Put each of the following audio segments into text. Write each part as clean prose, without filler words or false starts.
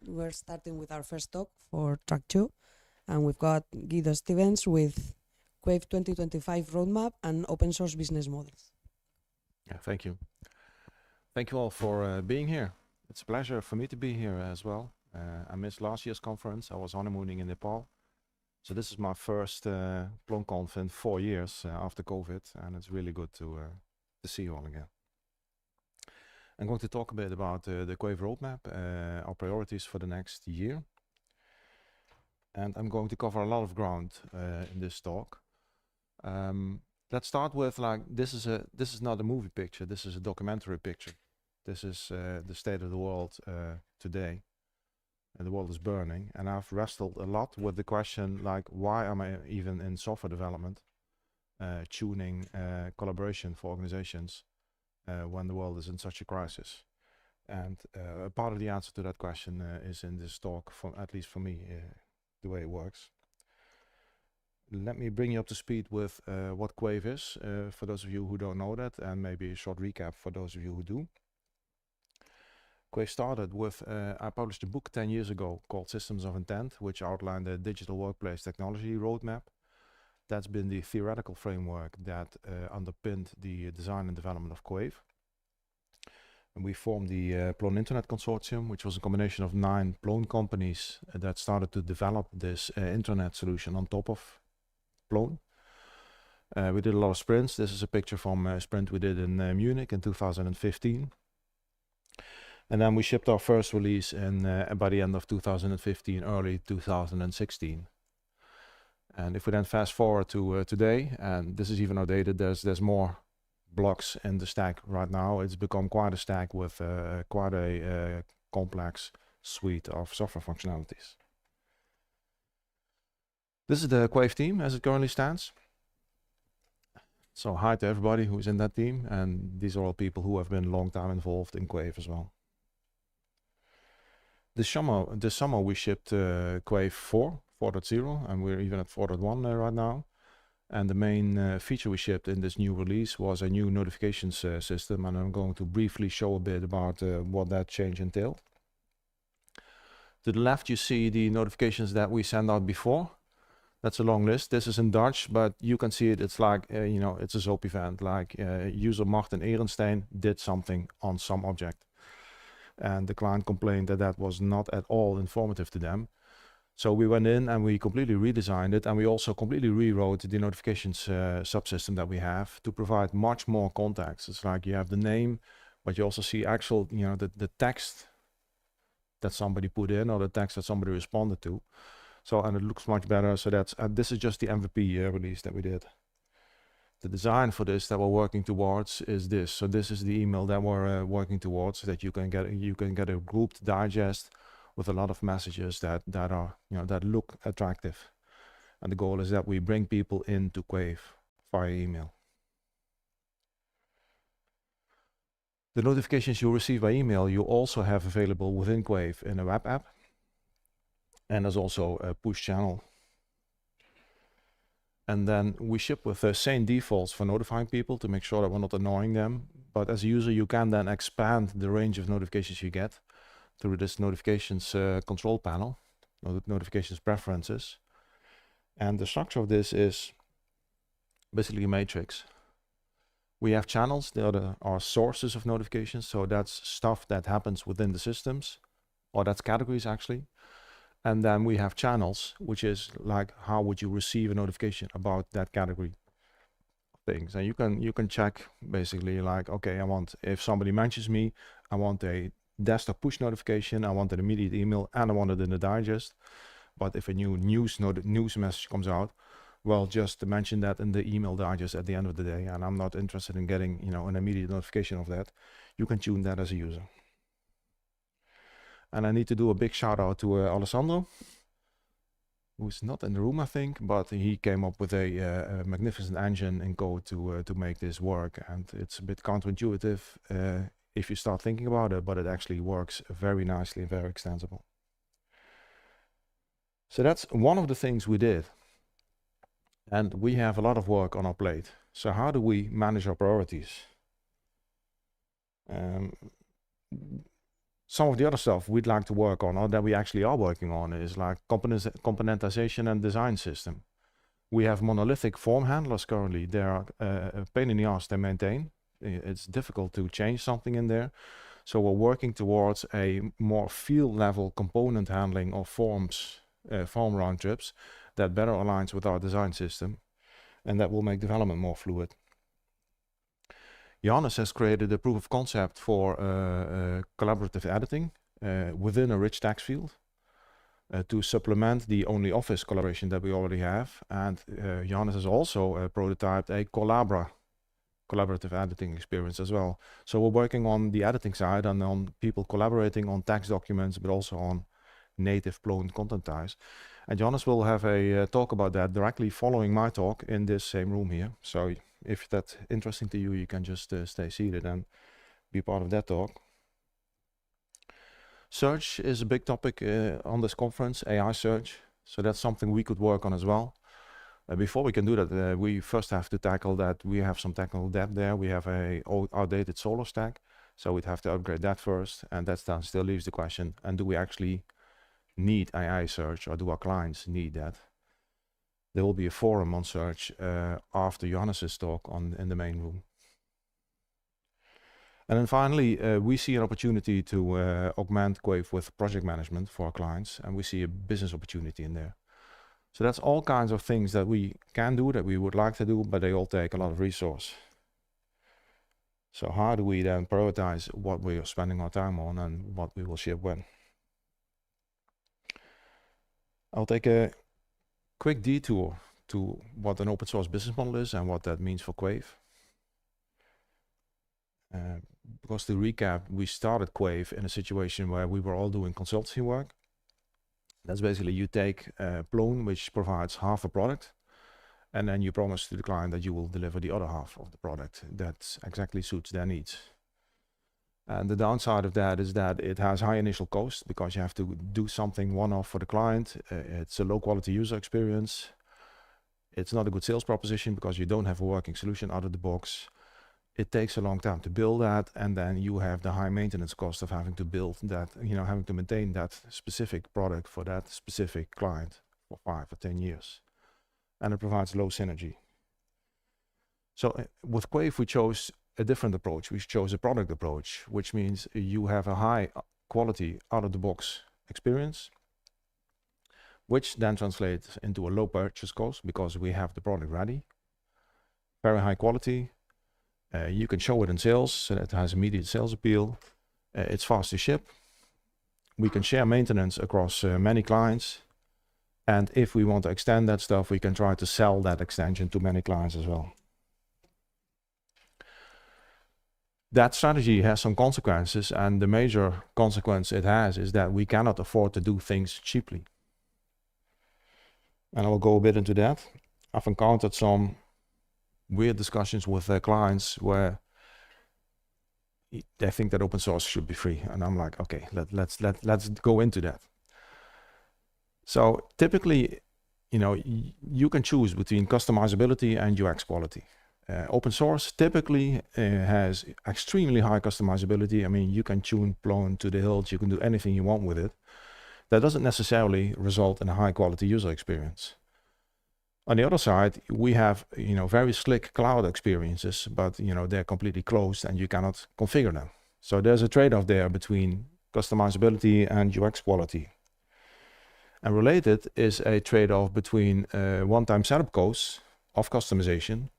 we're starting with our first talk for track 2, and we've got Guido Stevens with Quaive 2025 Roadmap and Open Source Business Models. Yeah, thank you. Thank you all for being here. It's a pleasure for me to be here as well. I missed last year's conference. I was honeymooning in Nepal. So this is my first Plone Conf in 4 years after COVID, and it's really good to see you all again. I'm going to talk a bit about the Quaive roadmap, our priorities for the next year. And I'm going to cover a lot of ground in this talk. Let's start with, like, this is not a movie picture, this is a documentary picture. This is the state of the world today. And the world is burning, and I've wrestled a lot with the question, like, why am I even in software development, tuning collaboration for organizations when the world is in such a crisis? And part of the answer to that question is in this talk, at least for me, the way it works. Let me bring you up to speed with what Quaive is, for those of you who don't know that, and maybe a short recap for those of you who do. Quaive started with, I published a book 10 years ago called Systems of Intent, which outlined the digital workplace technology roadmap. That's been the theoretical framework that underpinned the design and development of Quaive. And we formed the Plone Internet Consortium, which was a combination of 9 Plone companies that started to develop this internet solution on top of Plone. We did a lot of sprints. This is a picture from a sprint we did in Munich in 2015. And then we shipped our first release in by the end of 2015, early 2016. And if we then fast forward to today, and this is even outdated, there's more blocks in the stack right now. It's become quite a stack with quite a complex suite of software functionalities. This is the Quaive team as it currently stands. So hi to everybody who's in that team, and these are all people who have been a long time involved in Quaive as well. This summer we shipped Quaive 4.0, and we're even at 4.1 right now. And the main feature we shipped in this new release was a new notifications system, and I'm going to briefly show a bit about what that change entailed. To the left you see the notifications that we sent out before. That's a long list. This is in Dutch, but you can see it. It's like, you know, it's a SOAP event, like user Martin Ehrenstein did something on some object. And the client complained that that was not at all informative to them. So we went in and we completely redesigned it, and we also completely rewrote the notifications subsystem that we have to provide much more context. It's like you have the name, but you also see actual, you know, the text that somebody put in or the text that somebody responded to. So, and it looks much better. So that's, this is just the MVP release that we did. The design for this that we're working towards is this. So this is the email that we're working towards, that you can get a grouped digest with a lot of messages that are, you know, that look attractive. And the goal is that we bring people into Quaive via email. The notifications you receive by email you also have available within Quaive in a web app. And there's also a push channel. And then we ship with the same defaults for notifying people to make sure that we're not annoying them. But as a user, you can then expand the range of notifications you get through this notifications control panel, notifications preferences. And the structure of this is basically a matrix. We have channels, the other are sources of notifications. So that's stuff that happens within the systems, or that's categories actually. And then we have channels, which is like, how would you receive a notification about that category of things? And you can check basically like, okay, I want, if somebody mentions me, I want a desktop push notification, I want an immediate email, and I want it in the digest. But if a new news message comes out, well, just mention that in the email digest at the end of the day. And I'm not interested in getting, you know, an immediate notification of that. You can tune that as a user. And I need to do a big shout out to Alessandro, who's not in the room, I think, but he came up with a magnificent engine in code to make this work. And it's a bit counterintuitive if you start thinking about it, but it actually works very nicely and very extensible. So that's one of the things we did. And we have a lot of work on our plate. So how do we manage our priorities? some of the other stuff we'd like to work on, or that we actually are working on, is like componentization and design system. We have monolithic form handlers currently. They are a pain in the ass to maintain. It's difficult to change something in there. So we're working towards a more field level component handling of forms, form round trips that better aligns with our design system, and that will make development more fluid. Johannes has created a proof of concept for collaborative editing within a rich text field to supplement the only office collaboration that we already have. And Johannes has also prototyped a collaborative editing experience as well. So we're working on the editing side and on people collaborating on text documents, but also on native Plone content types. And Johannes will have a talk about that directly following my talk in this same room here. So if that's interesting to you, you can just stay seated and be part of that talk. Search is a big topic on this conference, AI search. So that's something we could work on as well. Before we can do that, we first have to tackle that we have some technical debt there. We have a outdated Solar stack, so we'd have to upgrade that first. And that still leaves the question, and do we actually need AI search, or do our clients need that? There will be a forum on search after Johannes' talk in the main room. And then finally, we see an opportunity to augment Quaive with project management for our clients, and we see a business opportunity in there. So that's all kinds of things that we can do, that we would like to do, but they all take a lot of resource. So how do we then prioritize what we are spending our time on and what we will ship when? I'll take a quick detour to what an open source business model is and what that means for Quaive. Because to recap, we started Quaive in a situation where we were all doing consultancy work. That's basically you take Plone, which provides half a product, and then you promise to the client that you will deliver the other half of the product that exactly suits their needs. And the downside of that is that it has high initial cost because you have to do something one-off for the client. It's a low quality user experience. It's not a good sales proposition because you don't have a working solution out of the box. It takes a long time to build that, and then you have the high maintenance cost of having to build that, having to maintain that specific product for that specific client for 5 or 10 years. And it provides low synergy. So with Quaive, we chose a different approach. We chose a product approach, which means you have a high quality out of the box experience, which then translates into a low purchase cost because we have the product ready. Very high quality. You can show it in sales, so that it has immediate sales appeal. It's fast to ship. We can share maintenance across many clients. And if we want to extend that stuff, we can try to sell that extension to many clients as well. That strategy has some consequences, and the major consequence it has is that we cannot afford to do things cheaply. And I will go a bit into that. I've encountered some weird discussions with their clients where they think that open source should be free, and I'm like, okay, let's go into that. So typically, you can choose between customizability and UX quality. Open source typically has extremely high customizability. I mean, you can tune Plone to the hilt, you can do anything you want with it. That doesn't necessarily result in a high quality user experience. On the other side, we have very slick cloud experiences, but they're completely closed and you cannot configure them. So there's a trade-off there between customizability and UX quality. And related is a trade-off between one-time setup costs of customization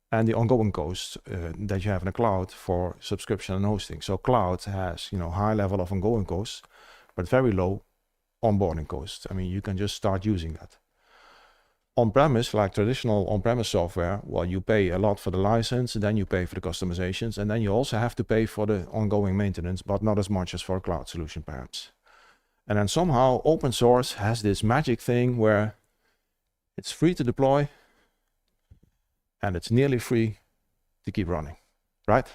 and the ongoing costs that you have in a cloud for subscription and hosting. So cloud has high level of ongoing costs, but very low onboarding costs. I mean, you can just start using that. On-premise, like traditional on-premise software, well, you pay a lot for the license, and then you pay for the customizations, and then you also have to pay for the ongoing maintenance, but not as much as for a cloud solution, perhaps. And then somehow open source has this magic thing where it's free to deploy, and it's nearly free to keep running, right?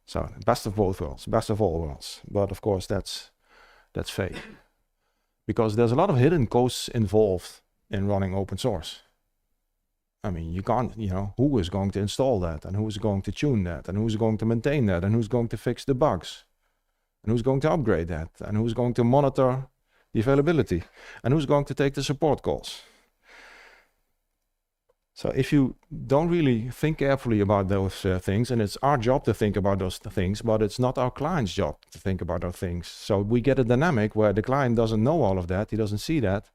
So best of both worlds, best of all worlds. But of course, that's fake, because there's a lot of hidden costs involved in running open source. I mean, you can't, who is going to install that, and who's going to tune that, and who's going to maintain that, and who's going to fix the bugs? And who's going to upgrade that? And who's going to monitor the availability? And who's going to take the support calls? So if you don't really think carefully about those things, and it's our job to think about those things, but it's not our client's job to think about those things. So we get a dynamic where the client doesn't know all of that, he doesn't see that,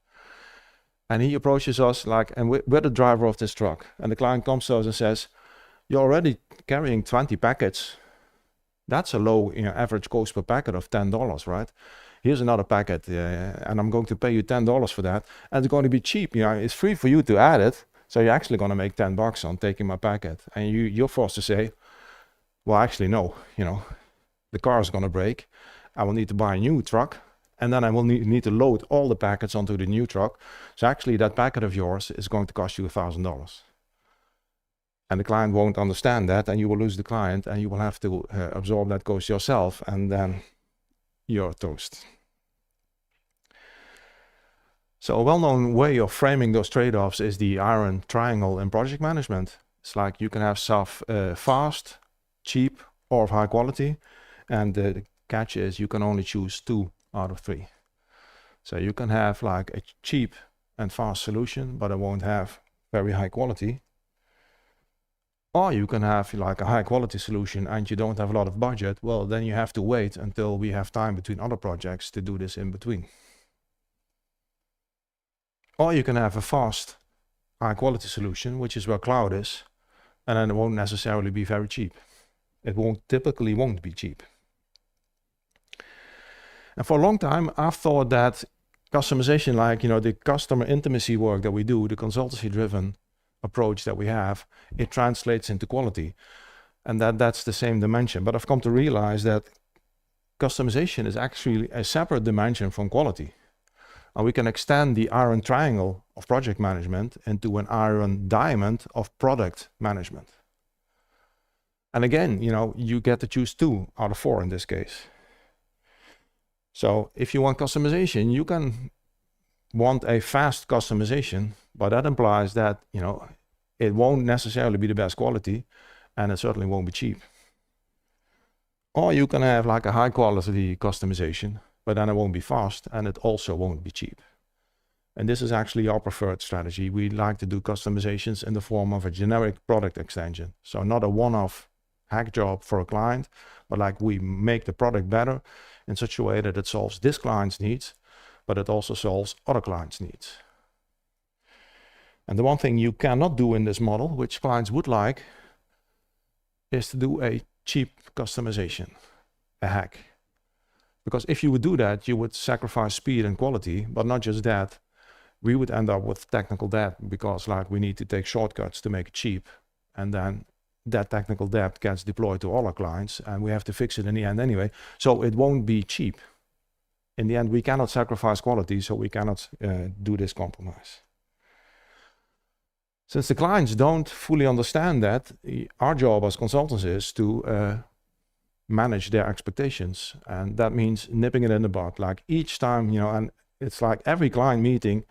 and he approaches us like, and we're the driver of this truck, and the client comes to us and says, you're already carrying 20 packets. That's a low average cost per packet of $10, right? Here's another packet, and I'm going to pay you $10 for that, and it's going to be cheap. It's free for you to add it. So you're actually going to make $10 on taking my packet. And you're forced to say, well, actually, no, the car is going to break. I will need to buy a new truck. And then I will need to load all the packets onto the new truck. So actually that packet of yours is going to cost you $1,000. And the client won't understand that, and you will lose the client, and you will have to absorb that cost yourself, and then you're toast. So a well-known way of framing those trade-offs is the iron triangle in project management. It's like you can have stuff fast, cheap, or of high quality. And the catch is you can only choose 2 out of 3. So you can have like a cheap and fast solution, but it won't have very high quality. Or you can have like a high quality solution and you don't have a lot of budget. Well, then you have to wait until we have time between other projects to do this in between. Or you can have a fast, high quality solution, which is where cloud is, and then it won't necessarily be very cheap. It typically won't be cheap. And for a long time, I've thought that customization, like, the customer intimacy work that we do, the consultancy driven approach that we have, it translates into quality. And that's the same dimension. But I've come to realize that customization is actually a separate dimension from quality. And we can extend the iron triangle of project management into an iron diamond of product management. And again, you get to choose 2 out of 4 in this case. So if you want customization, you can want a fast customization, but that implies that, it won't necessarily be the best quality, and it certainly won't be cheap. Or you can have like a high quality customization, but then it won't be fast, and it also won't be cheap. And this is actually our preferred strategy. We like to do customizations in the form of a generic product extension. So not a one-off hack job for a client, but like we make the product better in such a way that it solves this client's needs, but it also solves other clients' needs. And the one thing you cannot do in this model, which clients would like, is to do a cheap customization, a hack. Because if you would do that, you would sacrifice speed and quality, but not just that, we would end up with technical debt because like we need to take shortcuts to make it cheap. And then that technical debt gets deployed to all our clients and we have to fix it in the end anyway. So it won't be cheap. In the end, we cannot sacrifice quality, so we cannot do this compromise. Since the clients don't fully understand that, our job as consultants is to manage their expectations. And that means nipping it in the bud. Like each time, and it's like every client meeting,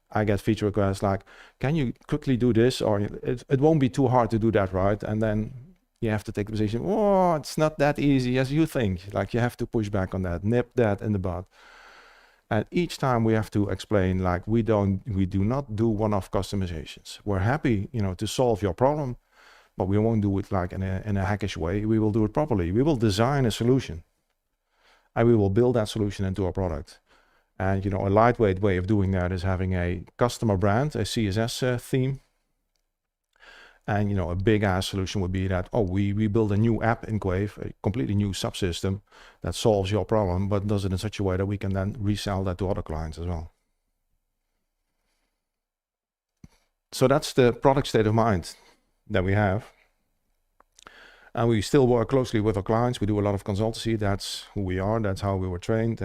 I get feature requests like, can you quickly do this? Or it won't be too hard to do that, right? And then you have to take the position, oh, it's not that easy as you think. Like you have to push back on that, nip that in the bud. And each time we have to explain, like we do not do one-off customizations. We're happy, to solve your problem, but we won't do it like in a hackish way. We will do it properly. We will design a solution and we will build that solution into our product. And, a lightweight way of doing that is having a customer brand, a CSS theme. And, a big ass solution would be that, we build a new app in Quaive, a completely new subsystem that solves your problem, but does it in such a way that we can then resell that to other clients as well. So that's the product state of mind that we have. And we still work closely with our clients. We do a lot of consultancy. That's who we are. That's how we were trained.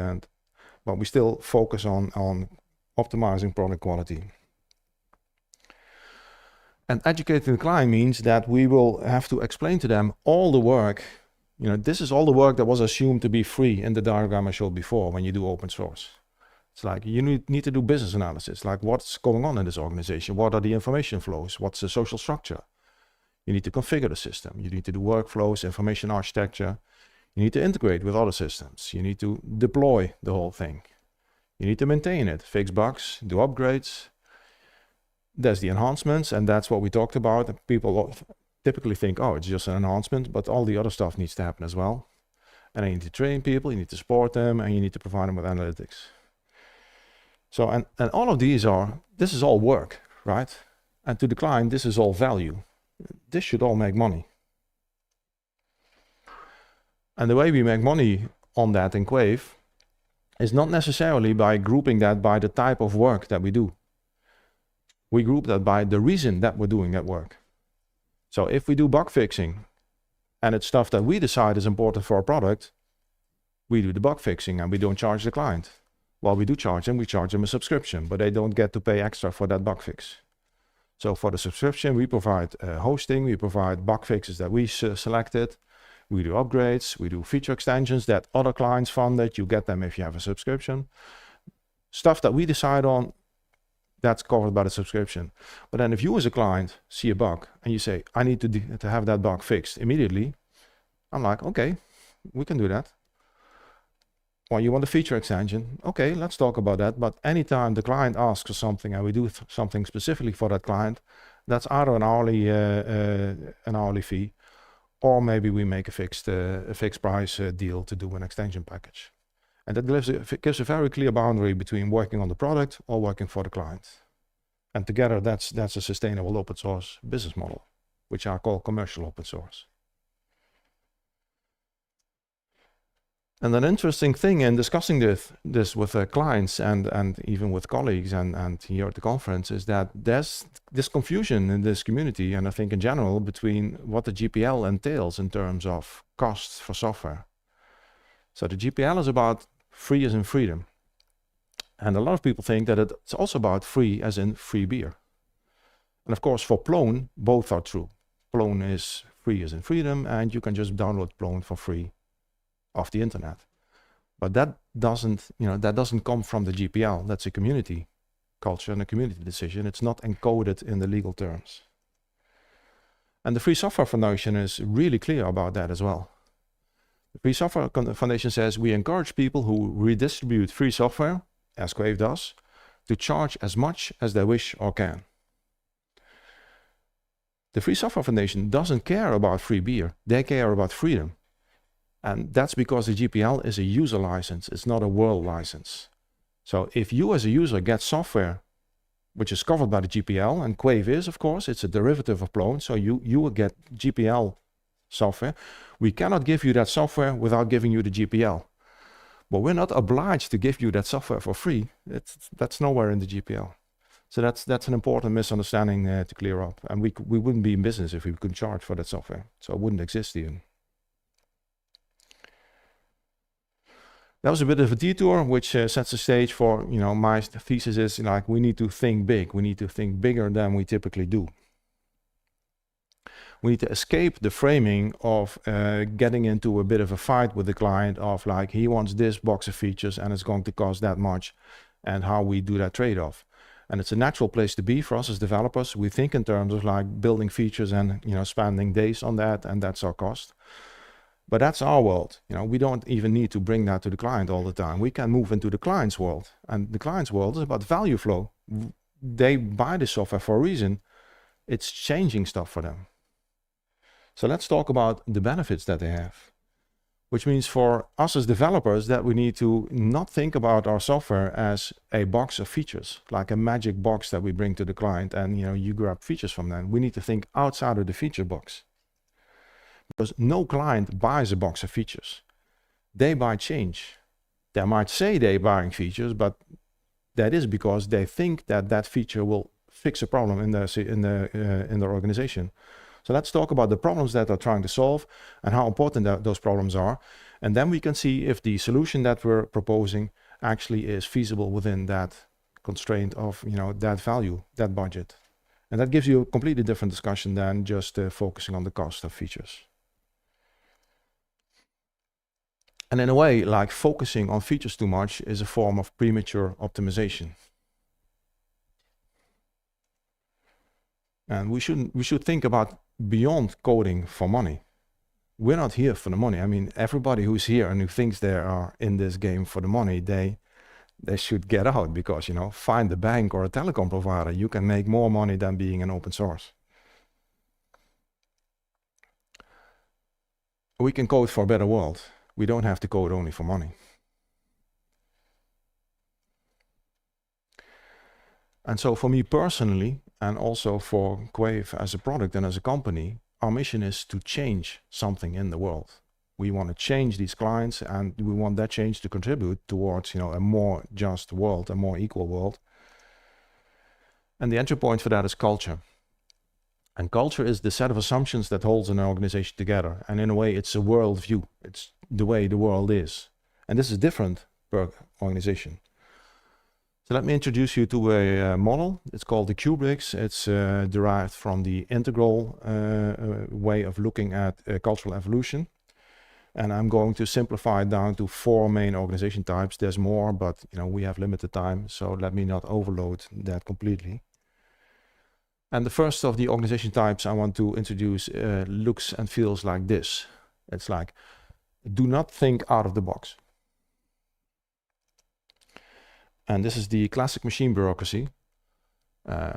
But we still focus on optimizing product quality. And educating the client means that we will have to explain to them all the work. This is all the work that was assumed to be free in the diagram I showed before when you do open source. It's like you need to do business analysis, like what's going on in this organization? What are the information flows? What's the social structure? You need to configure the system. You need to do workflows, information architecture. You need to integrate with other systems. You need to deploy the whole thing. You need to maintain it, fix bugs, do upgrades. There's the enhancements, and that's what we talked about. People typically think, oh, it's just an enhancement, but all the other stuff needs to happen as well. And you need to train people, you need to support them, and you need to provide them with analytics. So, and all of these this is all work, right? And to the client, this is all value. This should all make money. And the way we make money on that in Quaive is not necessarily by grouping that by the type of work that we do. We group that by the reason that we're doing that work. So if we do bug fixing and it's stuff that we decide is important for our product, we do the bug fixing and we don't charge the client. Well, we do charge them, we charge them a subscription, but they don't get to pay extra for that bug fix. So for the subscription, we provide hosting, we provide bug fixes that we selected, we do upgrades, we do feature extensions that other clients funded, you get them if you have a subscription. Stuff that we decide on, that's covered by the subscription. But then if you as a client see a bug and you say, I need to have that bug fixed immediately, I'm like, okay, we can do that. Well, you want a feature extension? Okay, let's talk about that. But anytime the client asks for something and we do something specifically for that client, that's either an hourly fee, or maybe we make a fixed price deal to do an extension package. And that gives a very clear boundary between working on the product or working for the client. And together, that's a sustainable open source business model, which I call commercial open source. And an interesting thing in discussing this with clients and even with colleagues and here at the conference is that there's this confusion in this community, and I think in general, between what the GPL entails in terms of costs for software. So the GPL is about free as in freedom. And a lot of people think that it's also about free as in free beer. And of course, for Plone, both are true. Plone is free as in freedom, and you can just download Plone for free off the internet. But that doesn't come from the GPL. That's a community culture and a community decision. It's not encoded in the legal terms. And the Free Software Foundation is really clear about that as well. The Free Software Foundation says we encourage people who redistribute free software, as Quaive does, to charge as much as they wish or can. The Free Software Foundation doesn't care about free beer. They care about freedom. And that's because the GPL is a user license. It's not a world license. So if you as a user get software which is covered by the GPL, and Quaive is, of course, it's a derivative of Plone, so you will get GPL software. We cannot give you that software without giving you the GPL. But we're not obliged to give you that software for free. That's nowhere in the GPL. So that's an important misunderstanding to clear up. And we wouldn't be in business if we couldn't charge for that software. So it wouldn't exist even. That was a bit of a detour, which sets the stage for, my thesis is like we need to think big. We need to think bigger than we typically do. We need to escape the framing of getting into a bit of a fight with the client of like, he wants this box of features and it's going to cost that much, and how we do that trade-off. And it's a natural place to be for us as developers. We think in terms of like building features and, spending days on that, and that's our cost. But that's our world. We don't even need to bring that to the client all the time. We can move into the client's world. And the client's world is about value flow. They buy the software for a reason. It's changing stuff for them. So let's talk about the benefits that they have. Which means for us as developers that we need to not think about our software as a box of features, like a magic box that we bring to the client and you grab features from them. We need to think outside of the feature box. Because no client buys a box of features. They buy change. They might say they're buying features, but that is because they think that feature will fix a problem in their organization. So let's talk about the problems that they're trying to solve and how important those problems are. And then we can see if the solution that we're proposing actually is feasible within that constraint of that value, that budget. And that gives you a completely different discussion than just focusing on the cost of features. And in a way, like focusing on features too much is a form of premature optimization. And we should think about beyond coding for money. we're not here for the money. I mean, everybody who's here and who thinks they are in this game for the money, they should get out, because, you know, find a bank or a telecom provider. You can make more money than being an open source. We can code for a better world. We don't have to code only for money. And so for me personally, and also for Quaive as a product and as a company, our mission is to change something in the world. We want to change these clients, and we want that change to contribute towards, you know, a more just world, a more equal world. And the entry point for that is culture. And culture is the set of assumptions that holds an organization together. And in a way, it's a world view. It's the way the world is. And this is different per organization. So let me introduce you to a model. It's called the Q-Bricks. It's derived from the integral way of looking at cultural evolution. And I'm going to simplify it down to 4 main organization types. There's more, but, you know, we have limited time, so let me not overload that completely. And the first of the organization types I want to introduce looks and feels like this. It's like, do not think out of the box. And this is the classic machine bureaucracy.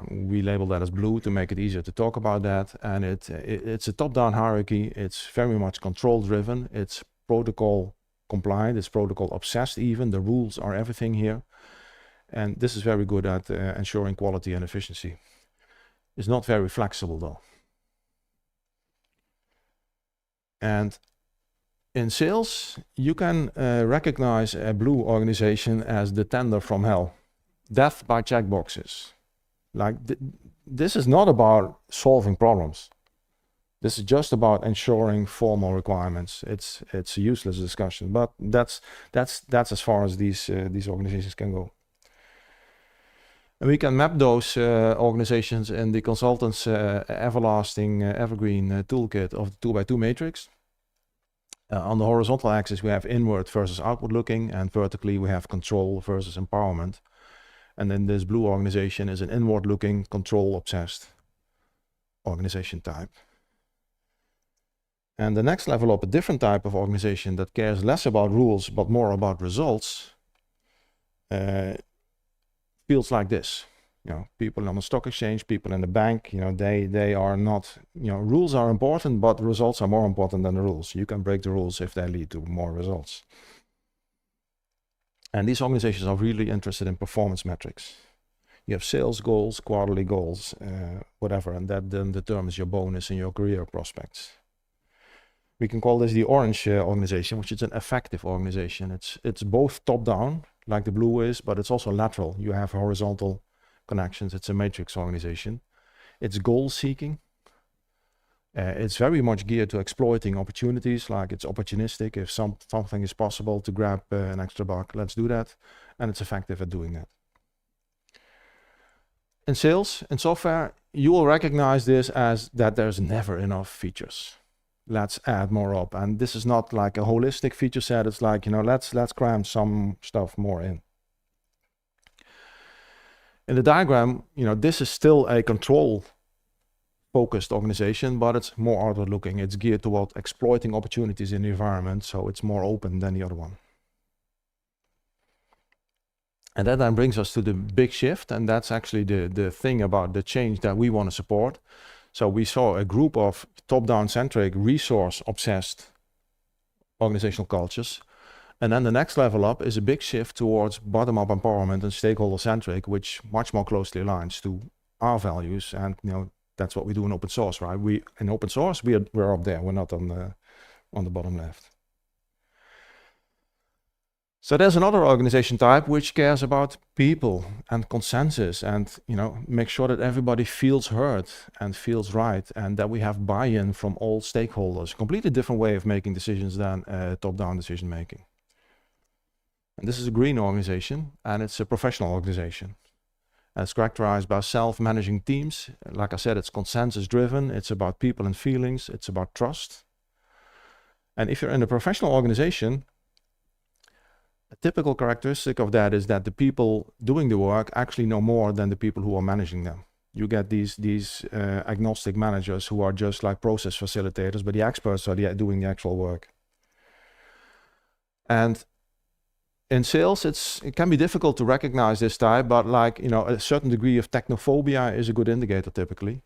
We label that as blue to make it easier to talk about that. And it's a top-down hierarchy. It's very much control-driven. It's protocol compliant. It's protocol obsessed even. The rules are everything here. And this is very good at ensuring quality and efficiency. It's not very flexible though. And in sales, you can recognize a blue organization as the tender from hell. Death by checkboxes. Like this is not about solving problems. This is just about ensuring formal requirements. It's a useless discussion, but that's as far as these organizations can go. And we can map those organizations in the consultant's everlasting evergreen toolkit of the 2x2 matrix. On the horizontal axis, we have inward versus outward looking, and vertically we have control versus empowerment. And then this blue organization is an inward looking, control obsessed organization type. And the next level up, a different type of organization that cares less about rules but more about results, feels like this. You know, people on the stock exchange, people in the bank, you know, they are not, you know, rules are important, but results are more important than the rules. You can break the rules if they lead to more results. And these organizations are really interested in performance metrics. You have sales goals, quarterly goals, whatever, and that then determines your bonus and your career prospects. We can call this the orange organization, which is an effective organization. It's both top-down, like the blue is, but it's also lateral. You have horizontal connections. It's a matrix organization. It's goal-seeking. It's very much geared to exploiting opportunities, like it's opportunistic. If something is possible to grab an extra buck, let's do that. And it's effective at doing that. In sales, in software, you will recognize this as that there's never enough features. Let's add more up. And this is not like a holistic feature set. It's like, you know, let's cram some stuff more in. In the diagram, you know, this is still a control-focused organization, but it's more outward looking. It's geared toward exploiting opportunities in the environment, so it's more open than the other one. And that then brings us to the big shift, and that's actually the thing about the change that we want to support. So we saw a group of top-down centric, resource-obsessed organizational cultures. And then the next level up is a big shift towards bottom-up empowerment and stakeholder-centric, which much more closely aligns to our values. And, you know, that's what we do in open source, right? In open source, we're up there. We're not on the bottom left. So there's another organization type which cares about people and consensus and, you know, make sure that everybody feels heard and feels right and that we have buy-in from all stakeholders. A completely different way of making decisions than top-down decision making. And this is a green organization, and it's a professional organization. And it's characterized by self-managing teams. Like I said, it's consensus-driven. It's about people and feelings. It's about trust. And if you're in a professional organization, a typical characteristic of that is that the people doing the work actually know more than the people who are managing them. You get these agnostic managers who are just like process facilitators, but the experts are doing the actual work. And in sales, it can be difficult to recognize this type, but like, you know, a certain degree of technophobia is a good indicator typically.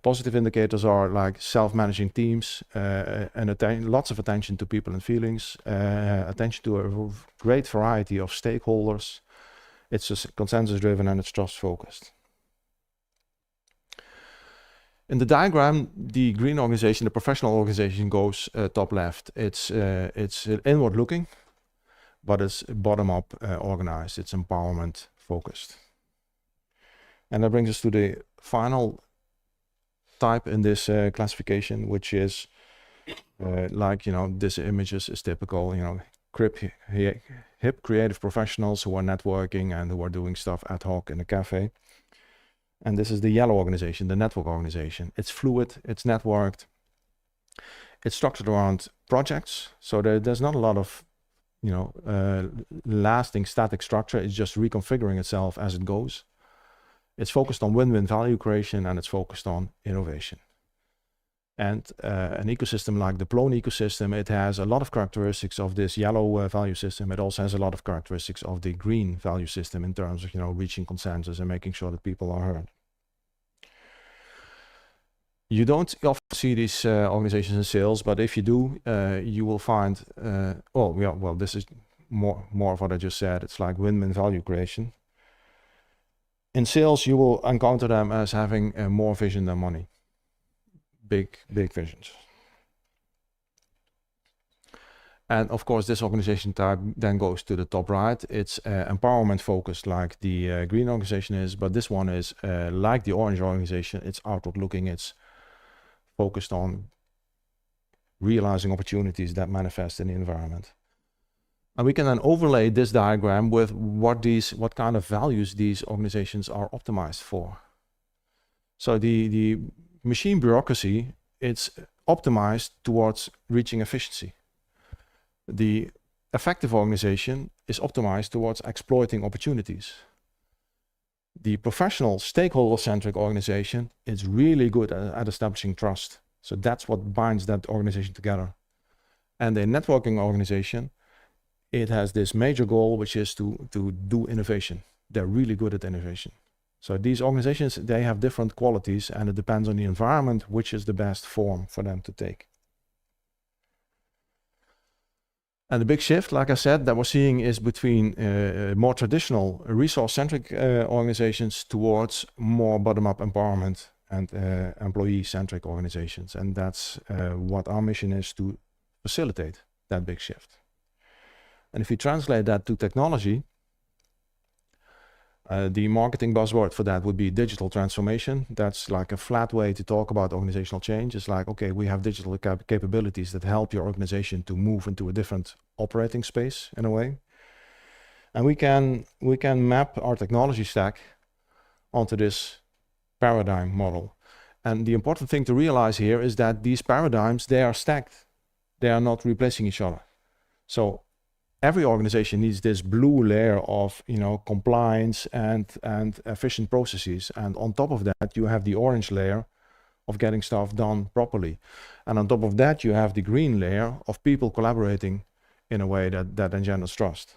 Positive indicators are like self-managing teams, and lots of attention to people and feelings, attention to a great variety of stakeholders. It's just consensus-driven and it's trust-focused. In the diagram, the green organization, the professional organization, goes top left. It's inward-looking, but it's bottom-up organized. It's empowerment-focused. And that brings us to the final type in this classification, which is like, you know, this image is typical, you know, hip creative professionals who are networking and who are doing stuff ad hoc in a cafe. And this is the yellow organization, the network organization. It's fluid, it's networked, it's structured around projects. So there's not a lot of, you know, lasting static structure. It's just reconfiguring itself as it goes. It's focused on win-win value creation, and it's focused on innovation. And an ecosystem like the Plone ecosystem, it has a lot of characteristics of this yellow value system. It also has a lot of characteristics of the green value system in terms of, you know, reaching consensus and making sure that people are heard. You don't often see these organizations in sales, but if you do, you will find, well, this is more of what I just said. It's like win-win value creation. In sales, you will encounter them as having more vision than money. Big visions. And of course, this organization type then goes to the top right. It's empowerment focused like the green organization is, but this one is like the orange organization. It's outward looking. It's focused on realizing opportunities that manifest in the environment. And we can then overlay this diagram with what kind of values these organizations are optimized for. So the machine bureaucracy, it's optimized towards reaching efficiency. The effective organization is optimized towards exploiting opportunities. The professional stakeholder-centric organization is really good at establishing trust. So that's what binds that organization together. And the networking organization, it has this major goal, which is to do innovation. They're really good at innovation. So these organizations, they have different qualities, and it depends on the environment which is the best form for them to take. And the big shift, like I said, that we're seeing is between more traditional resource-centric organizations towards more bottom-up empowerment and employee-centric organizations. And that's what our mission is, to facilitate that big shift. And if you translate that to technology, the marketing buzzword for that would be digital transformation. That's like a flat way to talk about organizational change. It's like, okay, we have digital capabilities that help your organization to move into a different operating space in a way. And we can map our technology stack onto this paradigm model. And the important thing to realize here is that these paradigms, they are stacked. They are not replacing each other. So every organization needs this blue layer of, you know, compliance and efficient processes. And on top of that, you have the orange layer of getting stuff done properly. And on top of that, you have the green layer of people collaborating in a way that engenders trust.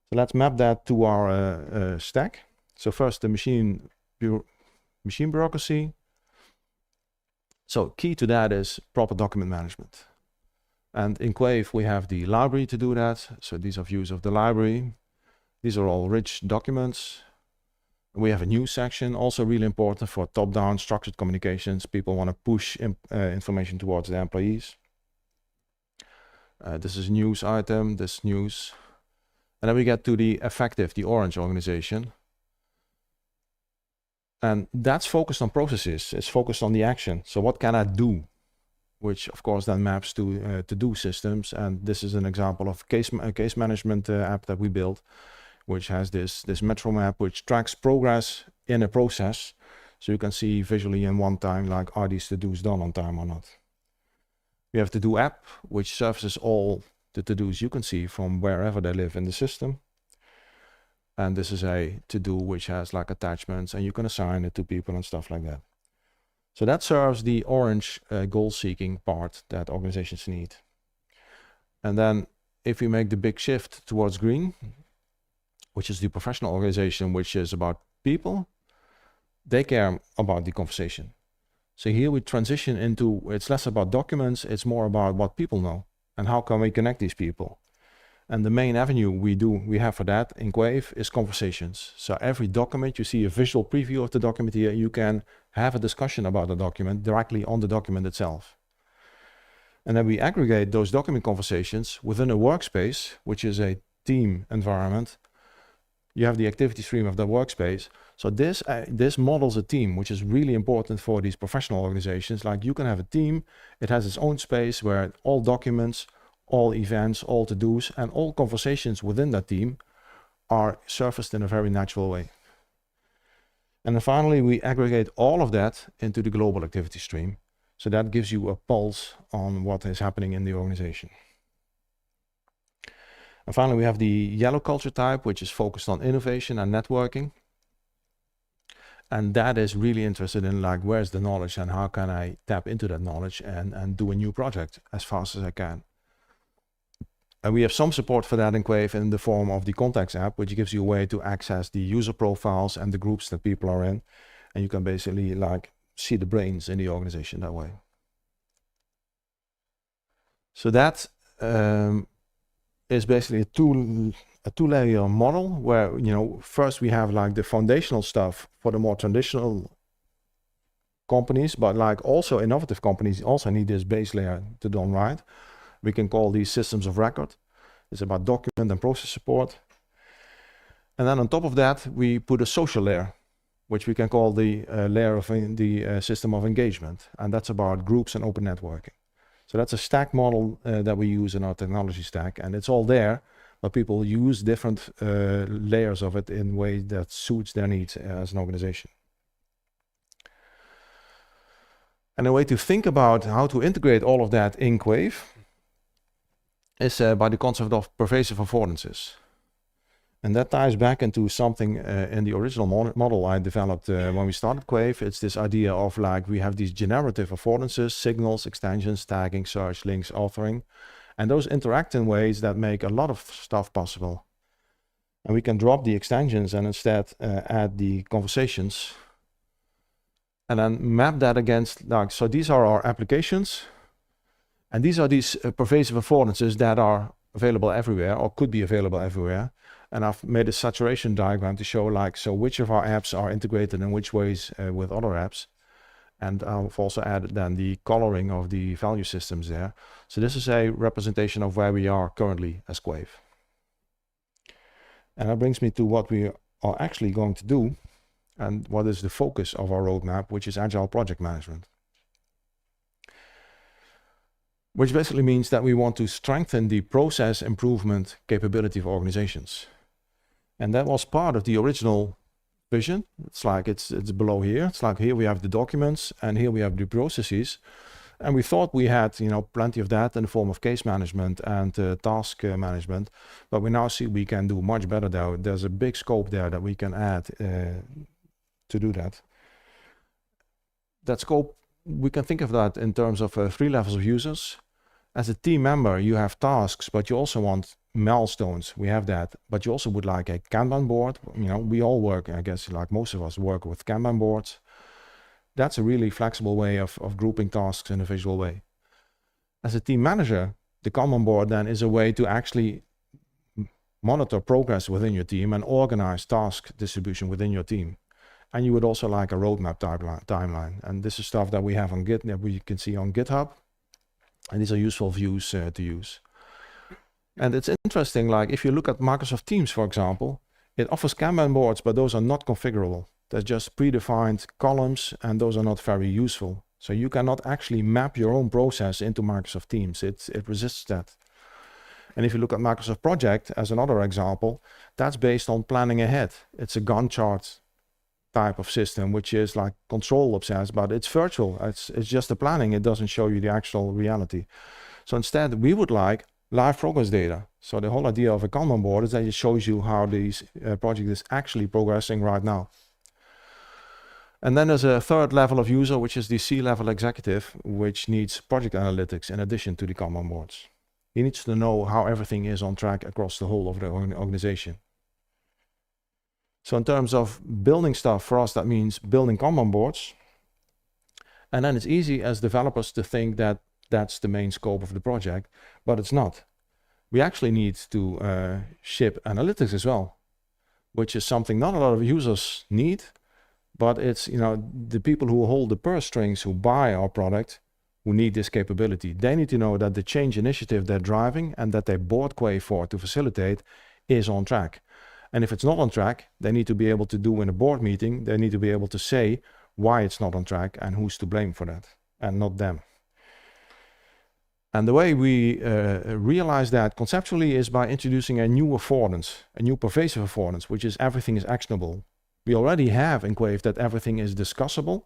So let's map that to our stack. So first, the machine bureaucracy. So key to that is proper document management. And in Quaive, we have the library to do that. So these are views of the library. These are all rich documents. We have a news section, also really important for top-down structured communications. People want to push information towards their employees. This is a news item, this news. And then we get to the effective, the orange organization. And that's focused on processes. It's focused on the action. So what can I do? Which of course then maps to to-do systems. And this is an example of a case management app that we built, which has this metro map, which tracks progress in a process. So you can see visually in one time, like, are these to-dos done on time or not? We have the to-do app, which surfaces all the to-dos you can see from wherever they live in the system. And this is a to-do which has like attachments, and you can assign it to people and stuff like that. So that serves the orange goal-seeking part that organizations need. And then if we make the big shift towards green, which is the professional organization, which is about people, they care about the conversation. So here we transition into, it's less about documents, it's more about what people know and how can we connect these people. And the main avenue we have for that in Quaive is conversations. So every document, you see a visual preview of the document here, you can have a discussion about the document directly on the document itself. And then we aggregate those document conversations within a workspace, which is a team environment. You have the activity stream of the workspace. So this models a team, which is really important for these professional organizations. Like you can have a team, it has its own space where all documents, all events, all to-dos, and all conversations within that team are surfaced in a very natural way. And then finally, we aggregate all of that into the global activity stream. So that gives you a pulse on what is happening in the organization. And finally, we have the yellow culture type, which is focused on innovation and networking. And that is really interested in like, where's the knowledge and how can I tap into that knowledge and do a new project as fast as I can. And we have some support for that in Quaive in the form of the contacts app, which gives you a way to access the user profiles and the groups that people are in. And you can basically like see the brains in the organization that way. So that is basically a two-layer model where, you know, first we have like the foundational stuff for the more traditional companies, but like also innovative companies also need this base layer to done right. We can call these systems of record. It's about document and process support. And then on top of that, we put a social layer, which we can call the layer of the system of engagement. And that's about groups and open networking. So that's a stack model that we use in our technology stack. And it's all there, but people use different layers of it in a way that suits their needs as an organization. And a way to think about how to integrate all of that in Quaive is by the concept of pervasive affordances. And that ties back into something in the original model I developed when we started Quaive. It's this idea of like, we have these generative affordances, signals, extensions, tagging, search, links, authoring. And those interact in ways that make a lot of stuff possible. And we can drop the extensions and instead add the conversations. And then map that against, like, so these are our applications. And these are these pervasive affordances that are available everywhere or could be available everywhere. And I've made a saturation diagram to show like, so which of our apps are integrated in which ways with other apps. And I've also added then the coloring of the value systems there. So this is a representation of where we are currently as Quaive. And that brings me to what we are actually going to do and what is the focus of our roadmap, which is agile project management. Which basically means that we want to strengthen the process improvement capability of organizations. And that was part of the original vision. It's like it's below here. It's like here we have the documents and here we have the processes. And we thought we had, you know, plenty of that in the form of case management and task management. But we now see we can do much better there. There's a big scope there that we can add to do that. That scope, we can think of that in terms of 3 levels of users. As a team member, you have tasks, but you also want milestones. We have that, but you also would like a Kanban board. You know, we all work, I guess, like most of us work with Kanban boards. That's a really flexible way of grouping tasks in a visual way. As a team manager, the Kanban board then is a way to actually monitor progress within your team and organize task distribution within your team. And you would also like a roadmap timeline. And this is stuff that we have on Git, that we can see on GitHub. And these are useful views to use. And it's interesting, like if you look at Microsoft Teams, for example, it offers Kanban boards, but those are not configurable. They're just predefined columns, and those are not very useful. So you cannot actually map your own process into Microsoft Teams. It resists that. And if you look at Microsoft Project as another example, that's based on planning ahead. It's a Gantt chart type of system, which is like control obsessed, but it's virtual. It's just the planning. It doesn't show you the actual reality. So instead, we would like live progress data. So the whole idea of a Kanban board is that it shows you how this project is actually progressing right now. And then there's a third level of user, which is the C-level executive, which needs project analytics in addition to the Kanban boards. He needs to know how everything is on track across the whole of the organization. So in terms of building stuff, for us, that means building Kanban boards. And then it's easy as developers to think that that's the main scope of the project, but it's not. We actually need to ship analytics as well, which is something not a lot of users need, but it's, you know, the people who hold the purse strings, who buy our product, who need this capability. They need to know that the change initiative they're driving and that they bought Quaive for to facilitate is on track. And if it's not on track, they need to be able to do in a board meeting, they need to be able to say why it's not on track and who's to blame for that, and not them. And the way we realize that conceptually is by introducing a new affordance, a new pervasive affordance, which is everything is actionable. We already have in Quaive that everything is discussable.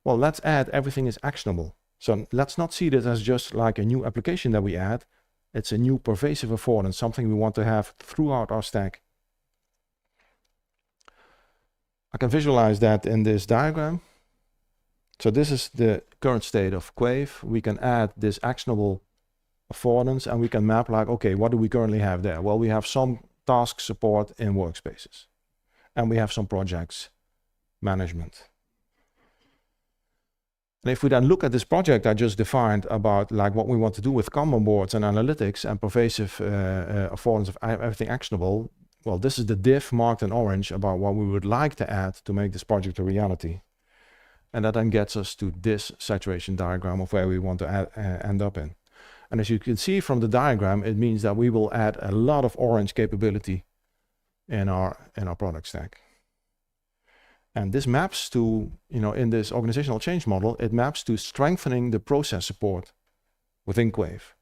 Well, let's add everything is actionable. So let's not see this as just like a new application that we add. It's a new pervasive affordance, something we want to have throughout our stack. I can visualize that in this diagram. So this is the current state of Quaive. We can add this actionable affordance and we can map like, okay, what do we currently have there? Well, we have some task support in workspaces and we have some projects management. And if we then look at this project I just defined about like what we want to do with Kanban boards and analytics and pervasive affordance of everything actionable, well, this is the div marked in orange about what we would like to add to make this project a reality. And that then gets us to this saturation diagram of where we want to end up in. And as you can see from the diagram, it means that we will add a lot of orange capability in our product stack. And this maps to, you know, in this organizational change model, it maps to strengthening the process support within Quaive.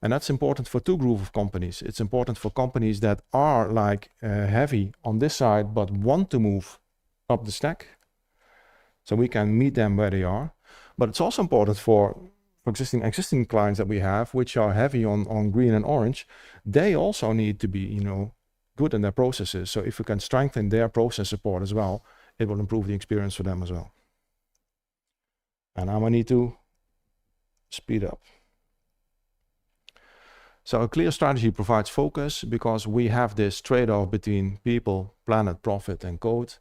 And that's important for two groups of companies. It's important for companies that are like heavy on this side, but want to move up the stack. So we can meet them where they are. But it's also important for existing clients that we have, which are heavy on green and orange. They also need to be, you know, good in their processes. So if we can strengthen their process support as well, it will improve the experience for them as well. And now I need to speed up. So a clear strategy provides focus because we have this trade-off between people, planet, profit, and code.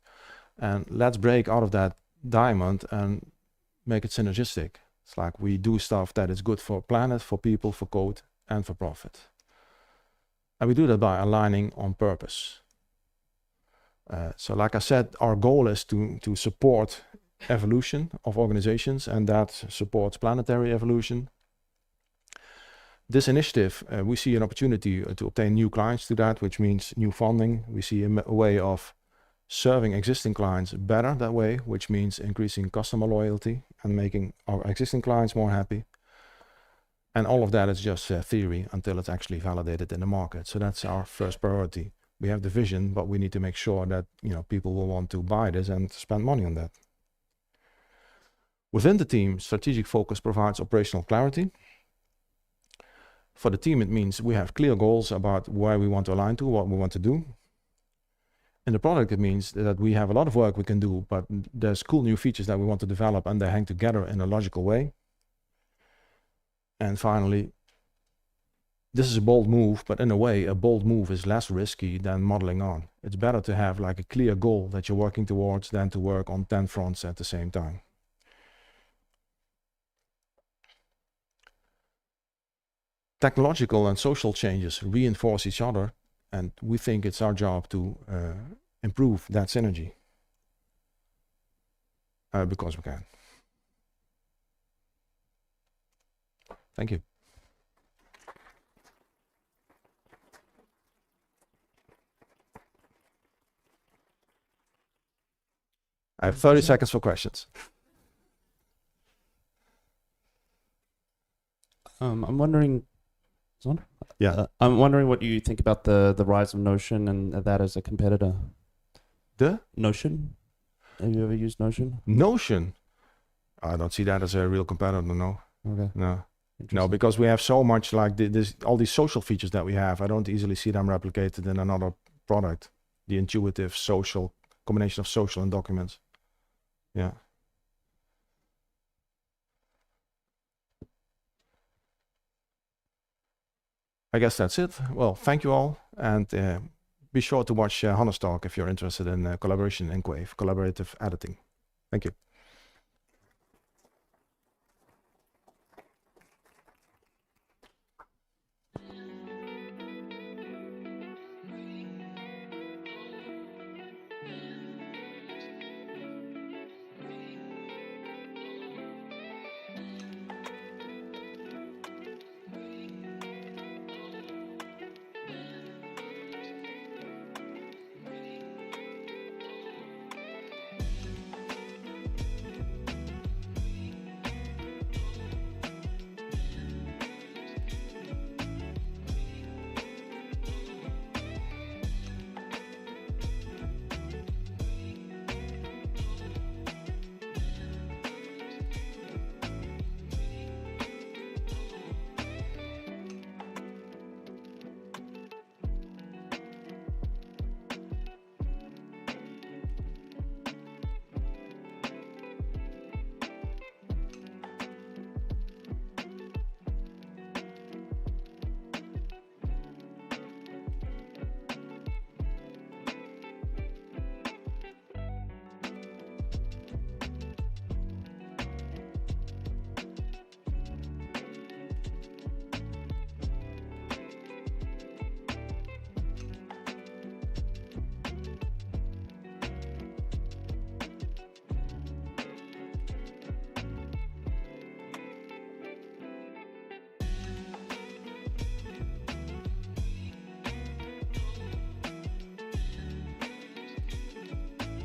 And let's break out of that diamond and make it synergistic. It's like we do stuff that is good for planet, for people, for code, and for profit. And we do that by aligning on purpose. So like I said, our goal is to support evolution of organizations, and that supports planetary evolution. This initiative, we see an opportunity to obtain new clients to that, which means new funding. We see a way of serving existing clients better that way, which means increasing customer loyalty and making our existing clients more happy. And all of that is just theory until it's actually validated in the market. So that's our first priority. We have the vision, but we need to make sure that, you know, people will want to buy this and spend money on that. Within the team, strategic focus provides operational clarity. For the team, it means we have clear goals about where we want to align to, what we want to do. In the product, it means that we have a lot of work we can do, but there's cool new features that we want to develop and they hang together in a logical way. And finally, this is a bold move, but in a way, a bold move is less risky than modeling on. It's better to have like a clear goal that you're working towards than to work on 10 fronts at the same time. Technological and social changes reinforce each other, and we think it's our job to improve that synergy because we can. Thank you. I have 30 seconds for questions. I'm wondering. Yeah. I'm wondering what you think about the rise of Notion and that as a competitor. The Notion? Have you ever used Notion? Notion? I don't see that as a real competitor, no. Okay. No. No, Interesting. because we have so much like all these social features that we have. I don't easily see them replicated in another product. The intuitive social combination of social and documents. Yeah. I guess that's it. Well, thank you all, and be sure to watch Hannes talk if you're interested in collaboration in Quaive, collaborative editing. Thank you.